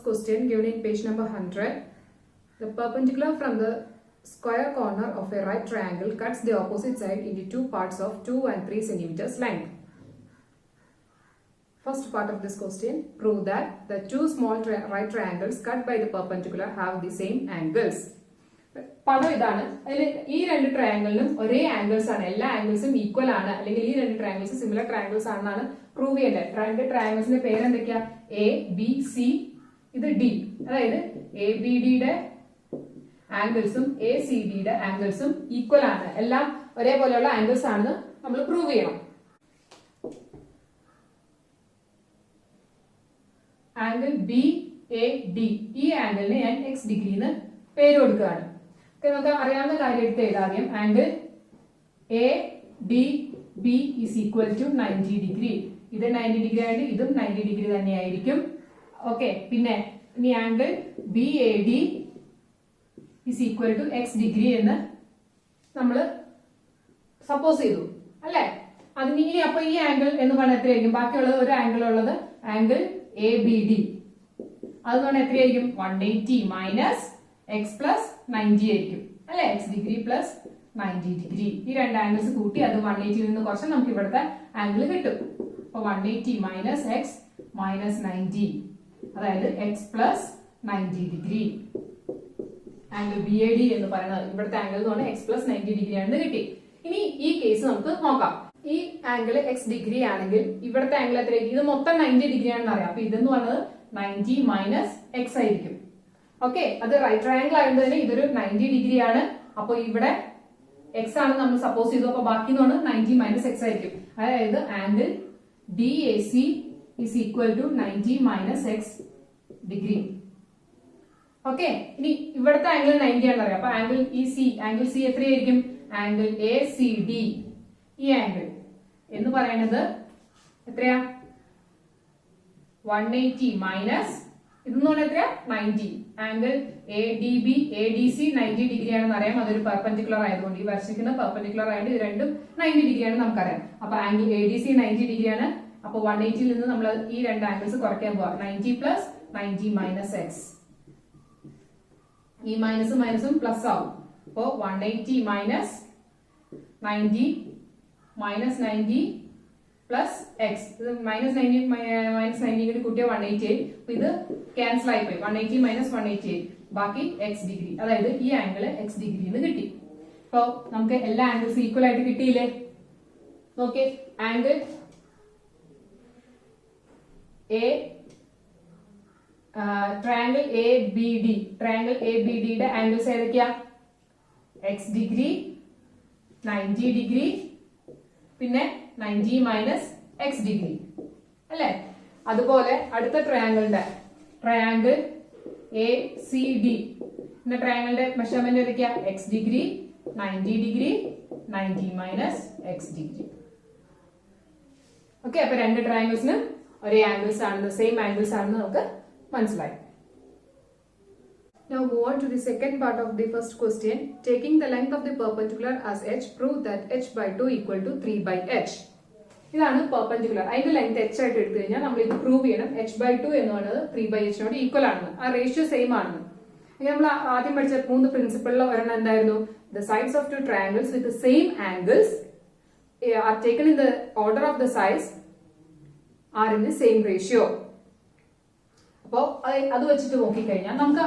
question given in page number 100. The perpendicular from the square corner of a right triangle cuts the opposite side into two parts of 2 and 3 centimeters length. First part of this question, prove that the two small right triangles cut by the perpendicular have the same angles. പടം ഇതാണ്. അതിൽ ഈ രണ്ട് ട്രയാങ്കിളിനും ഒരേ angles ആണ്, എല്ലാ ആംഗിൾസും equal ആണ്, അല്ലെങ്കിൽ ഈ രണ്ട് ട്രയാങ്കിൾസ് സിമിലർ ട്രയാങ്കിൾസ് ആണെന്നാണ് പ്രൂവ് ചെയ്യേണ്ടത്. രണ്ട് ട്രയാങ്കിൾസിന്റെ പേര് എന്തൊക്കെയാ? എ ബി സി, ഇത് ഡി. അതായത് എ ബി ഡിയുടെ ആംഗിൾസും എ സി ഡിയുടെ ആംഗിൾസും ഈക്വൽ ആണ്, എല്ലാം ഒരേപോലെയുള്ള ആംഗിൾസ് ആണെന്ന് നമ്മൾ പ്രൂവ് ചെയ്യണം. ആംഗിൾ ബി എ ഡി, ഈ ആംഗിളിന് ഞാൻ എക്സ് ഡിഗ്രിന്ന് പേര് കൊടുക്കുകയാണ്. നമുക്ക് അറിയാവുന്ന കാര്യം എടുത്ത് എഴുതാദ്യം. Angle A D B is equal to 90 degree. ഇത് 90 ഡിഗ്രി ആയിട്ട് ഇതും 90 ഡിഗ്രി തന്നെയായിരിക്കും. ഓക്കെ, പിന്നെ ഇനി angle B A D is equal to X degree എന്ന് നമ്മൾ സപ്പോസ് ചെയ്തു അല്ലെ. അതിന് ഇനി അപ്പൊ ഈ ആംഗിൾ എന്ന് പറഞ്ഞാൽ എത്രയായിരിക്കും? ബാക്കിയുള്ളത് ഒരു ആംഗിൾ ഉള്ളത് ആംഗിൾ എ ബി ഡി, അതെന്ന് പറഞ്ഞാൽ എത്രയായിരിക്കും? 180 മൈനസ് എക്സ് പ്ലസ് 90 ആയിരിക്കും അല്ലെ. X degree plus 90 degree. ഈ രണ്ട് ആംഗിൾസ് കൂട്ടി അത് 180 നിന്ന് കുറച്ച് നമുക്ക് ഇവിടുത്തെ ആംഗിൾ കിട്ടും. അപ്പൊ 180 മൈനസ് എക്സ് മൈനസ് 90, അതായത് X plus 90 degree. Angle B A D എന്ന് പറയുന്നത് ഇവിടുത്തെ ആംഗിൾ എന്ന് പറഞ്ഞാൽ എക്സ് പ്ലസ് 90 ഡിഗ്രി ആണെന്ന് കിട്ടി. ഇനി ഈ കേസ് നമുക്ക് നോക്കാം. ഈ ആംഗിൾ എക്സ് ഡിഗ്രി ആണെങ്കിൽ ഇവിടുത്തെ ആംഗിൾ എത്രയായിരിക്കും? ഇത് മൊത്തം 90 ഡിഗ്രി ആണെന്ന് അറിയാം. അപ്പൊ ഇതെന്ന് പറഞ്ഞത് 90 മൈനസ് എക്സ് ആയിരിക്കും. ഓക്കെ, അത് റൈറ്റ് ട്രയാംഗിൾ ആയതുകൊണ്ട് തന്നെ ഇതൊരു 90 ഡിഗ്രി ആണ്. അപ്പൊ ഇവിടെ എക്സ് ആണ് നമ്മൾ സപ്പോസ് ചെയ്തു. അപ്പൊ ബാക്കി എന്ന് പറഞ്ഞാൽ 90 മൈനസ് എക്സ് ആയിരിക്കും. അതായത് angle D A C is equal to 90 minus X degree. Okay, ഇനി ഇവിടുത്തെ ആംഗിൾ 90 ആണെന്ന് അറിയാം. അപ്പൊ ആംഗിൾ ആംഗിൾ സി എത്രയായിരിക്കും? ആംഗിൾ എ സി ഡി, ഈ ആംഗിൾ എന്ന് പറയുന്നത് എത്രയാ? 180 മൈനസ് ഇതെന്ന് പറഞ്ഞാൽ എത്രയാ? 90. Angle A D B A D C 90 degree ആണെന്ന് അറിയാം. അതൊരു പെർപെൻഡിക്കുലർ ആയതുകൊണ്ട്, ഈ വരച്ചിരിക്കുന്ന പെർപെൻഡിക്കുലർ ആയിട്ട് ഇത് രണ്ടും 90 ഡിഗ്രി ആണെന്ന് നമുക്കറിയാം. അപ്പൊ angle A D C 90 degree ആണ്. അപ്പൊ 180 നിന്ന് നമ്മൾ ഈ രണ്ട് ആംഗിൾസ് കുറയ്ക്കാൻ പോവാം. 90 പ്ലസ് 90 മൈനസ് എക്സ്, ഈ മൈനസും മൈനസും പ്ലസ് ആവും. അപ്പോ 180 മൈനസ് 90 മൈനസ് 90 പ്ലസ് എക്സ്, ഇത് മൈനസ് 90 മൈനസ് 90 കൂടി കൂട്ടിയ 180. അപ്പൊ ഇത് ക്യാൻസൽ ആയി പോയി. 180 മൈനസ് 180, ബാക്കി എക്സ് ഡിഗ്രി. അതായത് ഈ ആംഗിൾ എക്സ് ഡിഗ്രി എന്ന് കിട്ടി. അപ്പൊ നമുക്ക് എല്ലാ ആംഗിൾസ് ഈക്വൽ ആയിട്ട് കിട്ടിയില്ലേ? Okay, angle A triangle A B D, triangle A B ഡിയുടെ ആംഗിൾസ് ഏതൊക്കെയാ? എക്സ് ഡിഗ്രി, 90 ഡിഗ്രി, പിന്നെ 90 മൈനസ് എക്സ് ഡിഗ്രി അല്ലെ. അതുപോലെ അടുത്ത ട്രയാംഗിളിന്റെ ട്രയാംഗിൾ എ സി ഡി, ട്രയാംഗിളിന്റെ മെഷർമെന്റ് ഏതൊക്കെയാ? X degree, 90 degree, 90 minus X degree. Okay, അപ്പൊ രണ്ട് ട്രയാംഗിൾസിന് ഒരേ ആംഗിൾസ് ആണെന്ന്, സെയിം ആംഗിൾസ് ആണെന്ന് നമുക്ക് മനസ്സിലായി. Now move on to the second part of the first question. Taking the length of the perpendicular as h, prove that h by 2 equal to 3 by h. ഇതാണ് perpendicular. അതിന്റെ length h ആയിട്ട് എടുത്തു കഴിഞ്ഞാൽ നമ്മൾ ഇത് പ്രൂവ് ചെയ്യണം. h by 2 എന്ന് പറയുന്നത് 3 by h നോട് ഈക്വൽ ആണെന്ന്, ആ റേഷ്യോ സെയിം ആണെന്ന്. നമ്മൾ ആദ്യം പഠിച്ച 3 പ്രിൻസിപ്പിളിൽ ഒരെണ്ണം എന്തായിരുന്നു? The sides of two triangles with the same angles are taken in the order of the sides are in the same ratio. അപ്പോ അത് വെച്ചിട്ട് നോക്കിക്കഴിഞ്ഞാൽ നമുക്ക്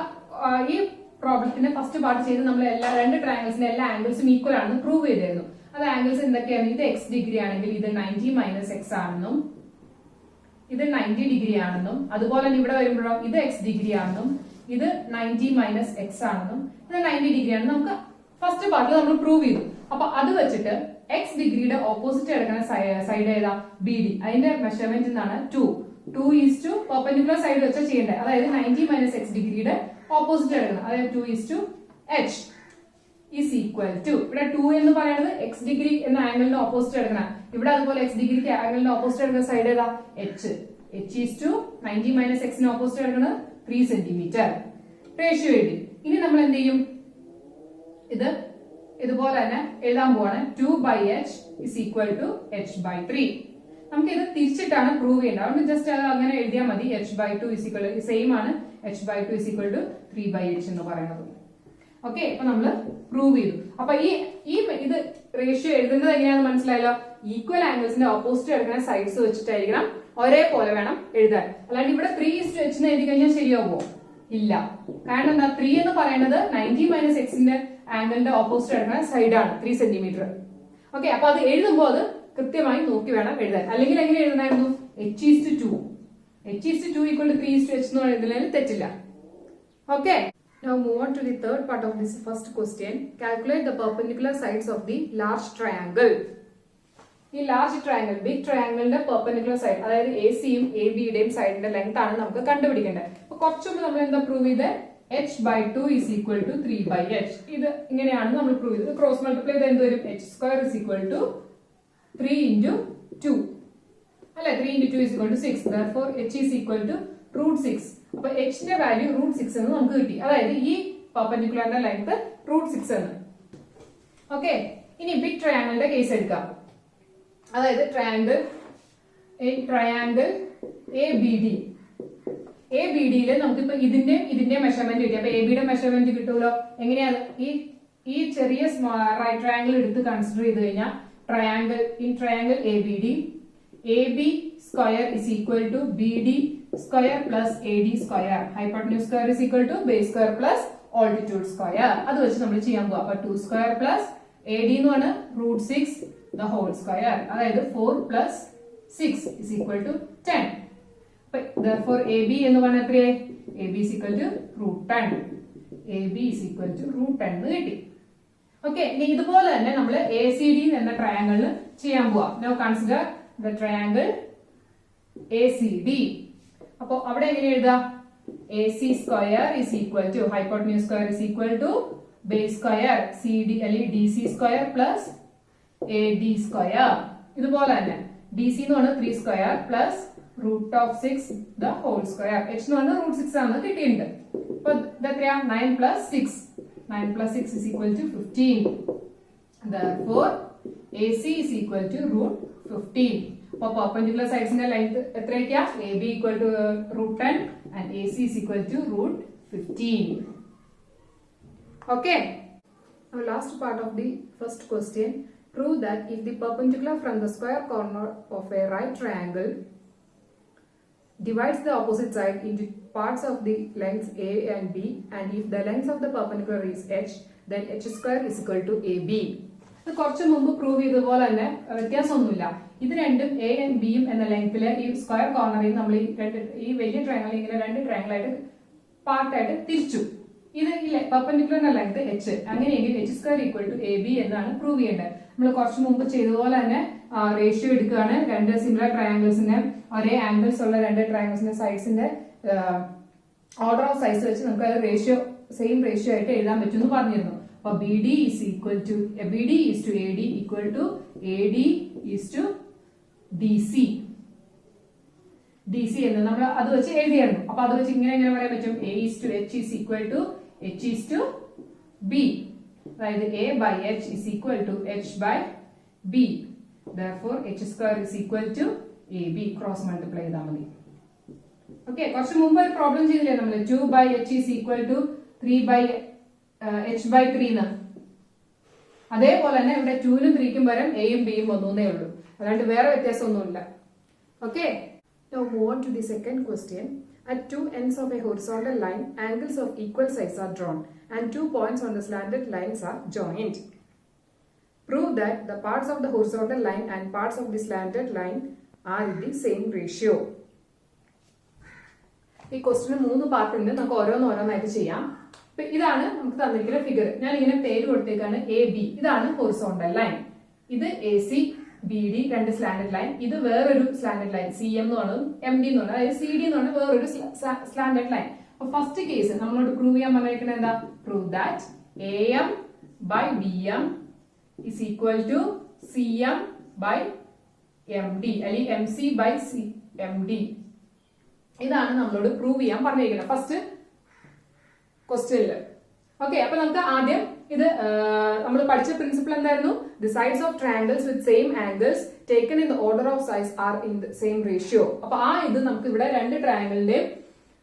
ഈ പ്രോബ്ലത്തിന്റെ ഫസ്റ്റ് പാർട്ട് ചെയ്ത് നമ്മൾ രണ്ട് ട്രയാംഗിൾസിന്റെ എല്ലാ ആംഗിൾസും ഈക്വൽ ആണെന്ന് പ്രൂവ് ചെയ്തിരുന്നു. അത് ആംഗിൾസ് എന്തൊക്കെയാണ്? ഇത് എക്സ് ഡിഗ്രി ആണെങ്കിൽ ഇത് 90 മൈനസ് എക്സ് ആണെന്നും, ഇത് 90 ഡിഗ്രി ആണെന്നും, അതുപോലെ തന്നെ ഇവിടെ വരുമ്പോഴോ ഇത് എക്സ് ഡിഗ്രി ആണെന്നും, ഇത് 90 മൈനസ് എക്സ് ആണെന്നും, ഇത് 90 ഡിഗ്രി ആണെന്നും നമുക്ക് ഫസ്റ്റ് പാർട്ടിൽ നമ്മൾ പ്രൂവ് ചെയ്തു. അപ്പൊ അത് വെച്ചിട്ട് എക്സ് ഡിഗ്രിയുടെ ഓപ്പോസിറ്റ് കിടക്കുന്ന സൈഡ് ഏതാ? B D. അതിന്റെ മെഷർമെന്റ് എന്താണ്? 2 ഈസ് ടു പെർപെൻഡിക്കുലർ സൈഡ് വെച്ചാൽ ചെയ്യേണ്ടത്. അതായത് 90 മൈനസ് എക്സ് ഡിഗ്രിയുടെ ഓപ്പോസിറ്റ് എടുക്കുന്നത്, അതായത് 2 is to H is equal to, ഇവിടെ 2 എന്ന് പറയുന്നത് എക്സ് ഡിഗ്രി എന്ന ആംഗിളിന്റെ ഓപ്പോസിറ്റ് എടുക്കണം. ഇവിടെ അതുപോലെ എക്സ് ഡിഗ്രിക്ക് ആംഗിളിന്റെ ഓപ്പോസിറ്റ് എടുക്കുന്ന സൈഡ് ഏതാ? H. H is to 90 minus എക്സിന് ഓപ്പോസിറ്റ് എടുക്കുന്നത് 3 സെന്റിമീറ്റർ. റേഷ്യോ എഴുതി. ഇനി നമ്മൾ എന്ത് ചെയ്യും? ഇത് ഇതുപോലെ തന്നെ എഴുതാൻ പോവാണ്. 2 by h is equal to h by 3. നമുക്ക് ഇത് തിരിച്ചിട്ടാണ് പ്രൂവ് ചെയ്യേണ്ടത്. അതുകൊണ്ട് ജസ്റ്റ് അങ്ങനെ എഴുതിയാൽ മതി. h by 2 is equal, same ആണ്. h/2 is equal to 3/h എന്ന് പറയുന്നത്. ഓക്കെ, അപ്പൊ നമ്മൾ പ്രൂവ് ചെയ്തു. അപ്പൊ ഈ ഇത് റേഷ്യോ എഴുതുന്നത് എങ്ങനെയാണെന്ന് മനസ്സിലായല്ലോ. ഈക്വൽ ആംഗിൾസിന്റെ ഓപ്പോസിറ്റ് എടുക്കുന്ന സൈഡ്സ് വെച്ചിട്ടായിരിക്കണം ഒരേപോലെ വേണം എഴുതാൻ. അല്ലാണ്ട് ഇവിടെ 3:h എന്ന് എഴുതി കഴിഞ്ഞാൽ ശരിയാവുമോ? ഇല്ല. കാരണം എന്താ, 3 എന്ന് പറയുന്നത് 90 - x ആംഗിളിന്റെ ഓപ്പോസിറ്റ് എടുക്കുന്ന സൈഡാണ് 3 സെന്റിമീറ്റർ. ഓക്കെ, അപ്പൊ അത് എഴുതുമ്പോൾ അത് കൃത്യമായി നോക്കി വേണം എഴുതാൻ. അല്ലെങ്കിൽ എങ്ങനെ എഴുതണമായിരുന്നു? h/2 h/2 = 3:h എന്ന് എഴുതുന്നതിൽ തെറ്റില്ല. Okay, now move on to the third part of this first question. Calculate the perpendicular sides of the large triangle. ഈ ലാർജ് ട്രയാങ്കിൾ, ബിഗ് ട്രയാങ്കിളിന്റെ പെർപെൻഡിക്കുലർ സൈഡ്, അതായത് AC-യും AB-യുടെയും സൈഡിന്റെ ലെങ്ത് ആണ് നമുക്ക് കണ്ടുപിടിക്കേണ്ടത്. അപ്പൊ കുറച്ചുകൂടി നമ്മൾ എന്താ പ്രൂവ് ചെയ്ത്, h/2 is equal to 3/h. ഇത് ഇങ്ങനെയാണ് നമ്മൾ പ്രൂവ് ചെയ്തത്. ക്രോസ് മൾട്ടിപ്ലൈ ചെയ്ത് എന്ത് വരും? h² is equal to 3 into 2 അല്ലെ? 3 into 2 is equal to 6. Therefore h is equal to √6. അപ്പൊ h ന്റെ വാല്യൂ √6 എന്ന് നമുക്ക് കിട്ടി. അതായത് ഈ പെർപെൻഡിക്കുലറിന്റെ ലെങ്ത് √6 എന്ന്. ഓക്കെ, ഇനി ബിഗ് ട്രയാങ്കിളിന്റെ കേസ് എടുക്കാം. അതായത് ട്രയാങ്കിൾ ABD. ABD-യിൽ നമുക്കിപ്പോ ഇതിന്റെ മെഷർമെന്റ് കിട്ടി. അപ്പൊ AB-യുടെ മെഷർമെന്റ് കിട്ടുമല്ലോ. എങ്ങനെയാണ്? ഈ ചെറിയ റൈറ്റ് ട്രയാങ്കിൾ എടുത്ത് കൺസിഡർ ചെയ്ത് കഴിഞ്ഞാൽ triangle ABD, AB² is equal to BD² plus AD². Hypotenuse² is equal to base² plus altitude². അത് വെച്ച് നമ്മൾ ചെയ്യാൻ പോവാം. അപ്പൊ 2² plus AD എന്ന് പറഞ്ഞാൽ √6 the whole square. അതായത് 4 plus 6 is equal to 10. Therefore AB എന്ന് പറഞ്ഞാൽ എത്രയായി? AB is equal to √10. AB is equal to √10 എന്ന് കിട്ടി. ഓക്കെ, ഇനി ഇതുപോലെ തന്നെ നമ്മൾ ACD എന്ന ട്രയാങ്കിളിന് ചെയ്യാൻ പോവാം. Now consider the triangle ACD. അപ്പൊ അവിടെ എങ്ങനെ എഴുതാം? AC² is equal to hypotenuse² is equal to base² CD അല്ലെങ്കിൽ DC² plus AD². ഇതുപോലെ തന്നെ DC എന്ന് പറഞ്ഞാൽ 3² plus √6 the whole square. H എന്ന് പറഞ്ഞാൽ √6 ആണ് കിട്ടിയിട്ടുണ്ട്. അപ്പൊ ഇത് എത്രയാ? 9 plus 6. 9 plus 6 is equal to 15. Therefore AC is equal to √15. അപ്പൊ പെർപെൻഡിക്കുലർ സൈഡ്സിന്റെ ലെങ്ത് എത്രയൊക്കെയാ? AB equal to √10 and AC is equal to √15. Okay. Now last part of the first question. Prove that if the perpendicular from the square corner of a right triangle divides the opposite side into parts of the lengths A and B, and if the length of the perpendicular is h, then h² is equal to AB. ഇത് കുറച്ച് മുമ്പ് prove ചെയ്തതുപോലെ തന്നെ വ്യത്യാസമൊന്നുമില്ല. ഇത് രണ്ടും A-യും B-യും എന്ന ലെങ്തില് ഈ സ്ക്വയർ കോർണറിൽ നമ്മൾ ഈ വലിയ ട്രയാങ്കിൾ ഇങ്ങനെ 2 ട്രയാങ്കിൾ ആയിട്ട് പാർട്ടായിട്ട് തിരിച്ചു. ഇത് പെർപെൻഡിക്കുലറിന്റെ ലെങ്ത് h. അങ്ങനെയെങ്കിൽ h² ഈക്വൽ ടു AB എന്നാണ് പ്രൂവ് ചെയ്യേണ്ടത്. നമ്മൾ കുറച്ച് മുമ്പ് ചെയ്തതുപോലെ തന്നെ റേഷ്യോ എടുക്കുകയാണ്. 2 സിമിലർ ട്രയാങ്കിൾസിന്റെ ഒരേ ആംഗിൾസ് ഉള്ള 2 ട്രയാങ്കിൾസിന്റെ സൈഡ്സിന്റെ ഓർഡർ ഓഫ് സൈസ് വെച്ച് നമുക്ക് അത് റേഷ്യോ സെയിം റേഷ്യോ ആയിട്ട് എഴുതാൻ പറ്റുമെന്ന് പറഞ്ഞിരുന്നു. അപ്പൊ BD is to AD equal to AD is to DC എന്ന് നമ്മൾ അത് വെച്ച് എഴുതിയായിരുന്നു. അപ്പൊ അത് വെച്ച് ഇങ്ങനെ പറയാൻ പറ്റും? A is to H is equal to H is to B. അതായത് A/H is equal to H/B. Therefore h² is equal to AB. Cross multiply ചെയ്താൽ മതി. ഓക്കെ, കുറച്ച് മുമ്പ് ഒരു പ്രോബ്ലം ചെയ്തില്ലേ നമ്മൾ? 2/h is equal to 3/h/3 എന്ന്. അതേപോലെ തന്നെ ഇവിടെ 2-നും 3-ക്കും പകരം A-യും B-യും വന്നേ ഉള്ളൂ. അല്ലാണ്ട് വേറെ വ്യത്യാസമൊന്നുമില്ല. Okay, now move on to the second question. At 2 ends of a horizontal line, angles of equal size are drawn and 2 points on the slanted lines are joined. Prove that the parts of the horizontal line and parts of the slanted line are in the same ratio. ഈ ക്വസ്റ്റിന് 3 part ഉണ്ട്. നമുക്ക് ഓരോന്നായിട്ട് ചെയ്യാം. ഇതാണ് നമുക്ക് തന്നിരിക്കുന്ന figure. ഞാൻ ഇങ്ങനെ പേര് കൊടുത്തേക്കാണ് AB. ഇതാണ് ഹൊറിസോണ്ടൽ ലൈൻ. ഇത് AC, BD 2 സ്ലാൻഡഡ് ലൈൻ. ഇത് വേറൊരു സ്ലാൻഡഡ് ലൈൻ CM എന്ന് പറയുന്നത്, MD എന്ന് പറയുന്നത്, അതായത് CD എന്ന് പറയുന്നത് വേറൊരു സ്ലാൻഡഡ് ലൈൻ. അപ്പൊ ഫസ്റ്റ് കേസ് നമ്മളോട് പ്രൂവ് ചെയ്യാൻ പറഞ്ഞിരിക്കുന്നത് എന്താ? Prove that AM/BM is equal to CM/MD അല്ലെങ്കിൽ MC/MD. ഇതാണ് നമ്മളോട് പ്രൂവ് ചെയ്യാൻ പറഞ്ഞിരിക്കുന്നത് ഫസ്റ്റ് ക്വസ്റ്റ്യനില്. ഓക്കെ, അപ്പൊ നമുക്ക് ആദ്യം ഇത് നമ്മൾ പഠിച്ച പ്രിൻസിപ്പിൾ എന്തായിരുന്നു? The sides of triangles with same angles taken in the order of size are in the same ratio. അപ്പൊ ഇത് നമുക്ക് ഇവിടെ 2 ട്രയാങ്കിളിന്റെ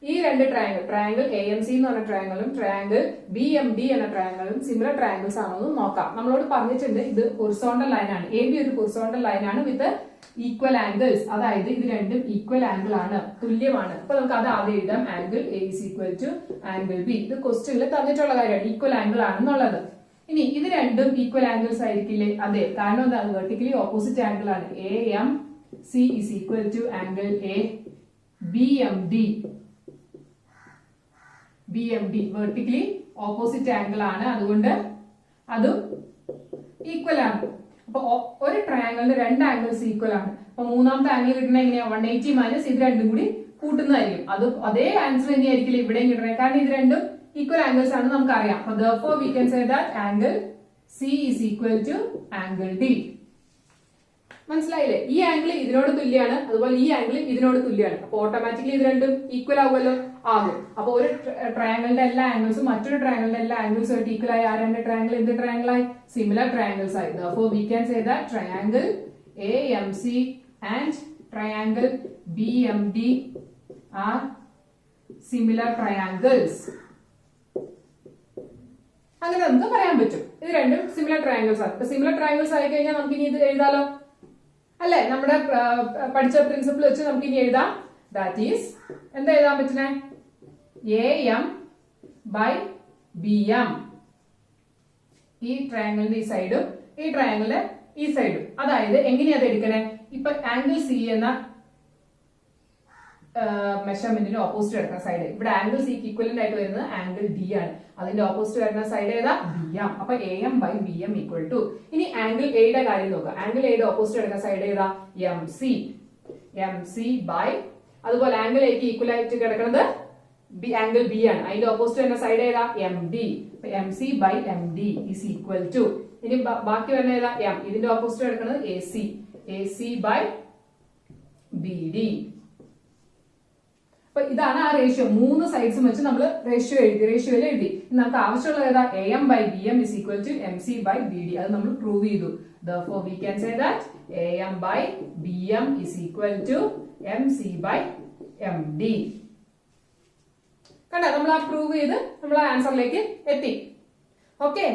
ഈ രണ്ട് ട്രയാങ്കിൾ എ എം സി എന്ന് പറഞ്ഞ ട്രയാങ്കിളും ട്രയാങ്കിൾ ബി എം ഡി എന്ന ട്രയാങ്കിളും സിമിലർ ട്രയാങ്കിൾസ് ആണോ എന്ന് നോക്കാം. നമ്മളോട് പറഞ്ഞിട്ടുണ്ട് ഇത് ഹൊറിസോണ്ടൽ ലൈൻ ആണ്. എ ബി ഒരു ഹൊറിസോണ്ടൽ ലൈൻ ആണ് വിത്ത് ഈക്വൽ ആംഗിൾസ്, അതായത് ഇത് രണ്ടും ഈക്വൽ ആംഗിൾ ആണ്, തുല്യമാണ്. അപ്പൊ നമുക്ക് അത് ആദ്യം എഴുതാം. Angle A is equal to angle B. ഇത് ക്വസ്റ്റ്യനിൽ തന്നിട്ടുള്ള കാര്യമാണ്, ഈക്വൽ ആംഗിൾ ആണെന്നുള്ളത്. ഇനി ഇത് രണ്ടും ഈക്വൽ ആംഗിൾസ് ആയിരിക്കില്ലേ? അതെ, കാരണം എന്താണ്? വെർട്ടിക്കലി ഓപ്പോസിറ്റ് ആംഗിൾ ആണ്. A M C is equal to angle A B M D. B M D vertically opposite angle ആണ്, അതുകൊണ്ട് അതും ഈക്വൽ ആണ്. അപ്പൊ ഒരു ട്രയാങ്കിളിന് രണ്ട് ആംഗിൾസ് ഈക്വൽ ആണ്. അപ്പൊ മൂന്നാമത്തെ ആംഗിൾ കിട്ടണ എങ്ങനെയാ? 180 മൈനസ് ഇത് രണ്ടും കൂടി കൂട്ടുന്നതായിരിക്കും. അത് അതേ ആൻസർ തന്നെയായിരിക്കില്ല ഇവിടെയും കിട്ടണേ, കാരണം ഇത് രണ്ടും ഈക്വൽ ആംഗിൾസ് ആണ് നമുക്കറിയാം. അപ്പൊ therefore we can say that angle C is equal to angle D. മനസ്സിലായില്ലേ? ഈ ആംഗിൾ ഇതിനോട് തുല്യമാണ്, അതുപോലെ ഈ ആംഗിൾ ഇതിനോട് തുല്യമാണ്. അപ്പൊ ഓട്ടോമാറ്റിക്കലി ഇത് രണ്ടും ഈക്വൽ ആവുമല്ലോ, ആകും. അപ്പൊ ഒരു ട്രയാങ്കിളിന്റെ എല്ലാ ആംഗിൾസും മറ്റൊരു ട്രയാങ്കിളിന്റെ എല്ലാ ആംഗിൾസും ആയിട്ട് ഈക്വൽ ആയി. ആ രണ്ട് ട്രയാങ്കിൾ എന്ത് ട്രയാങ്കിൾ ആയി? സിമിലർ ട്രയാങ്കിൾസ് ആയി. therefore we can say that triangle AMC and triangle BMD are similar triangles. അങ്ങനെ നമുക്ക് പറയാൻ പറ്റും ഇത് രണ്ടും സിമിലർ ട്രയാങ്കിൾസ് ആണ്. സിമിലർ ട്രയാങ്കിൾസ് ആയി കഴിഞ്ഞാൽ നമുക്ക് ഇനി ഇത് എഴുതാലോ, അല്ലെ? നമ്മുടെ പഠിച്ച പ്രിൻസിപ്പിൾ വെച്ച് നമുക്ക് ഇനി എഴുതാം. ദാറ്റ് ഈസ് എന്താ എഴുതാൻ പറ്റുന്നേ? A M by B M. ഈ ട്രയാങ്കിളിന്റെ ഈ സൈഡും ഈ ട്രയാങ്കിളിന്റെ ഈ സൈഡും. അതായത് എങ്ങനെയാ അത് എടുക്കണേ? ഇപ്പൊ ആംഗിൾ സി എന്ന മെഷർമെന്റിന് ഓപ്പോസിറ്റ് വരുന്ന സൈഡ്, ഇവിടെ ആംഗിൾ സിക്ക് ഈക്വലന്റ് ആയിട്ട് വരുന്നത് ആംഗിൾ ഡി ആണ്. അതിന്റെ ഓപ്പോസിറ്റ് വരുന്ന സൈഡ് ഏതാ? B M. അപ്പൊ A M by B M equal to. ഇനി ആംഗിൾ എയുടെ കാര്യം നോക്കുക. ആംഗിൾ എയുടെ ഓപ്പോസിറ്റ് വരുന്ന സൈഡ് ഏതാ? M C. M C by, അതുപോലെ ആംഗിൾ എക്ക് ഈക്വൽ ആയിട്ട് കിടക്കുന്നത് ആംഗിൾ ബി ആണ്. അതിന്റെ ഓപ്പോസിറ്റ് വരുന്ന സൈഡ് ഏതാ? M D. M C by M D is equal to. ഇനി ബാക്കി വരുന്ന ഏതാ? എം. ഇതിന്റെ ഓപ്പോസിറ്റ് കിടക്കുന്നത് A C. A C by B D. അപ്പൊ ഇതാണ് ആ റേഷ്യോ. മൂന്ന് സൈഡ്സും വെച്ച് നമ്മൾ റേഷ്യോയിൽ എഴുതി. നമുക്ക് ആവശ്യമുള്ള ഏതാ? A M by B M is equal to M C by B D. അത് നമ്മൾ പ്രൂവ് ചെയ്തു. therefore we can say that A M by B M is equal to M C by M D. കണ്ടോ? നമ്മൾ ആ prove ചെയ്ത് നമ്മൾ ആൻസറിലേക്ക് എത്തി. Okay,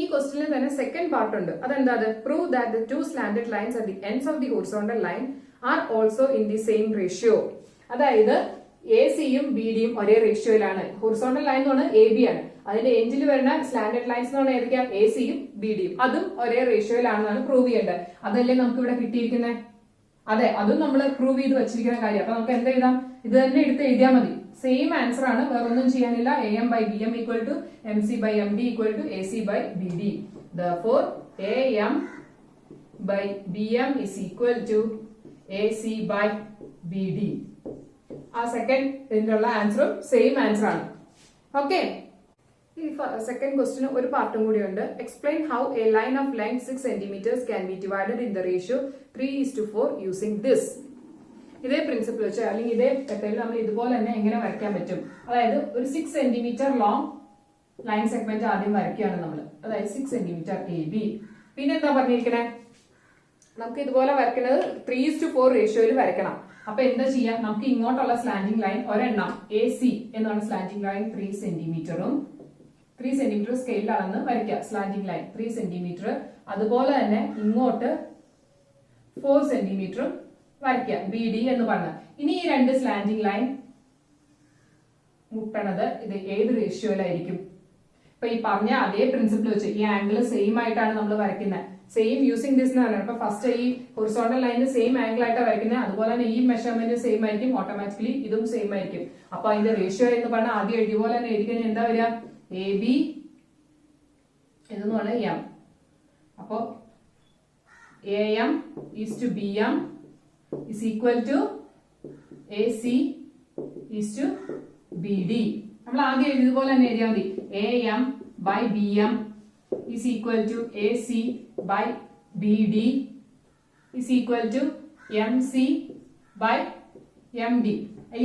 ഈ ക്വസ്റ്റ്യനിൽ തന്നെ സെക്കൻഡ് പാർട്ട് ഉണ്ട്. അതെന്താ? Prove that the two slanted lines at the ends of the horizontal line are also in the same ratio. അതായത് എ സിയും ബി ഡിയും ഒരേ റേഷ്യോയിലാണ്. ഹൊറിസോണ്ടൽ ലൈൻ എന്ന് പറഞ്ഞാൽ എ ബി ആണ്. അതിന്റെ എൻഡിൽ വരുന്ന സ്ലാന്റഡ് ലൈൻസ് എന്ന് പറഞ്ഞാൽ ഏതൊക്കെയാ? എ സിയും ബി ഡിയും. അതും ഒരേ റേഷ്യോയിലാണെന്നാണ് പ്രൂവ് ചെയ്യേണ്ടത്. അതല്ലേ നമുക്ക് ഇവിടെ കിട്ടിയിരിക്കുന്നത്? അതെ, അതും നമ്മൾ പ്രൂവ് ചെയ്ത് വെച്ചിരിക്കുന്ന കാര്യം. അപ്പൊ നമുക്ക് എന്താ എഴുതാം? ഇത് തന്നെ എടുത്ത് എഴുതിയാൽ മതി. സെയിം ആൻസർ ആണ്, വേറെ ഒന്നും ചെയ്യാനില്ല. A M by B M equal to M C by M D equal to A C by B D. therefore A M by B M is equal to A C by B D. ആ second ഇതിനുള്ള ആൻസറും same answer ആണ്. Okay, ഈ second ക്വസ്റ്റിന് ഒരു പാർട്ടും കൂടിയുണ്ട്. Explain how a line of length 6 cm can be divided in the ratio 3:4 using this. ഇതേ പ്രിൻസിപ്പിൾ വെച്ച് അല്ലെങ്കിൽ ഇതേ മെത്തേഡിൽ നമ്മൾ ഇതുപോലെ തന്നെ എങ്ങനെ വരയ്ക്കാൻ പറ്റും? അതായത് ഒരു 6 cm ലോങ് ലൈൻ സെഗ്മെന്റ് ആദ്യം വരയ്ക്കുകയാണ് നമ്മൾ. അതായത് 6 cm എ ബി. പിന്നെന്താ പറഞ്ഞിരിക്കണേ? നമുക്ക് ഇതുപോലെ വരയ്ക്കുന്നത് 3:4 റേഷ്യോയിൽ വരയ്ക്കണം. അപ്പൊ എന്താ ചെയ്യാം? നമുക്ക് ഇങ്ങോട്ടുള്ള സ്ലാന്റിംഗ് ലൈൻ ഒരെണ്ണം എ സി എന്നാണ് സ്ലാന്റിംഗ് ലൈൻ 3 cm 3 cm സ്കെയിലാണെന്ന് വരയ്ക്കുക. സ്ലാന്റിംഗ് ലൈൻ 3 cm. അതുപോലെ തന്നെ ഇങ്ങോട്ട് 4 cm വരയ്ക്കുക, ബി ഡി എന്ന് പറഞ്ഞ. ഇനി ഈ രണ്ട് സ്ലാന്റിംഗ് ലൈൻ മുട്ടണത് ഇത് ഏത് റേഷ്യോയിലായിരിക്കും? ഇപ്പൊ ഈ പറഞ്ഞ അതേ പ്രിൻസിപ്പിൾ വെച്ച് ഈ ആംഗിൾ സെയിം ആയിട്ടാണ് നമ്മൾ വരയ്ക്കുന്നത്. സെയിം യൂസിംഗ് ദിസ് എന്ന് പറയുന്നത്. അപ്പൊ ഫസ്റ്റ് ഈ ഹൊറിസോണ്ടൽ ലൈനിന് സെയിം ആംഗിൾ ആയിട്ടാണ് വരയ്ക്കുന്നത്. അതുപോലെ തന്നെ ഈ മെഷർമെന്റ് സെയിം ആയിരിക്കും. ഓട്ടോമാറ്റിക്കലി ഇതും സെയിം ആയിരിക്കും. അപ്പൊ അതിന്റെ റേഷ്യോ എന്ന് പറഞ്ഞാൽ ആദ്യം എഴുതിയ പോലെ തന്നെ എഴുതി കഴിഞ്ഞാൽ എന്താ വരിക? എ ബി എന്ന് പറഞ്ഞാൽ എം. അപ്പോ A M is to B M is equal to AC is to BD. നമ്മൾ ആദ്യം എഴുതിയതുപോലെ തന്നെ എഴുതിയാൽ മതി. AM by BM is equal to AC by BD is equal to MC by MD.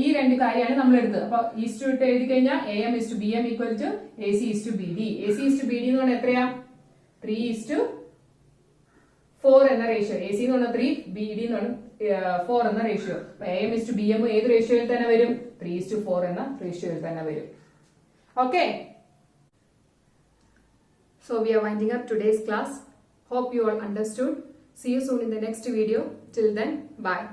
ഈ രണ്ട് കാര്യമാണ് നമ്മൾ എടുത്തത്. അപ്പൊ ഈസ് ടു ഇട്ട് എഴുതി കഴിഞ്ഞാൽ AM is to BM equal to AC is to BD. AC is to BD എന്ന് പറഞ്ഞാൽ എത്രയാ? 3:4 4 എന്ന റേഷ്യോ, എ സി എന്ന് പറഞ്ഞാൽ 3, ബി ഡി എന്ന് പറഞ്ഞാൽ 4 എന്ന ratio. A M is to B M ഏത് റേഷ്യോയിൽ തന്നെ വരും? 3:4 എന്ന റേഷ്യോയിൽ തന്നെ വരും. Okay, so we are winding up today's class. Hope you all understood. See you soon in the next video. Till then, bye.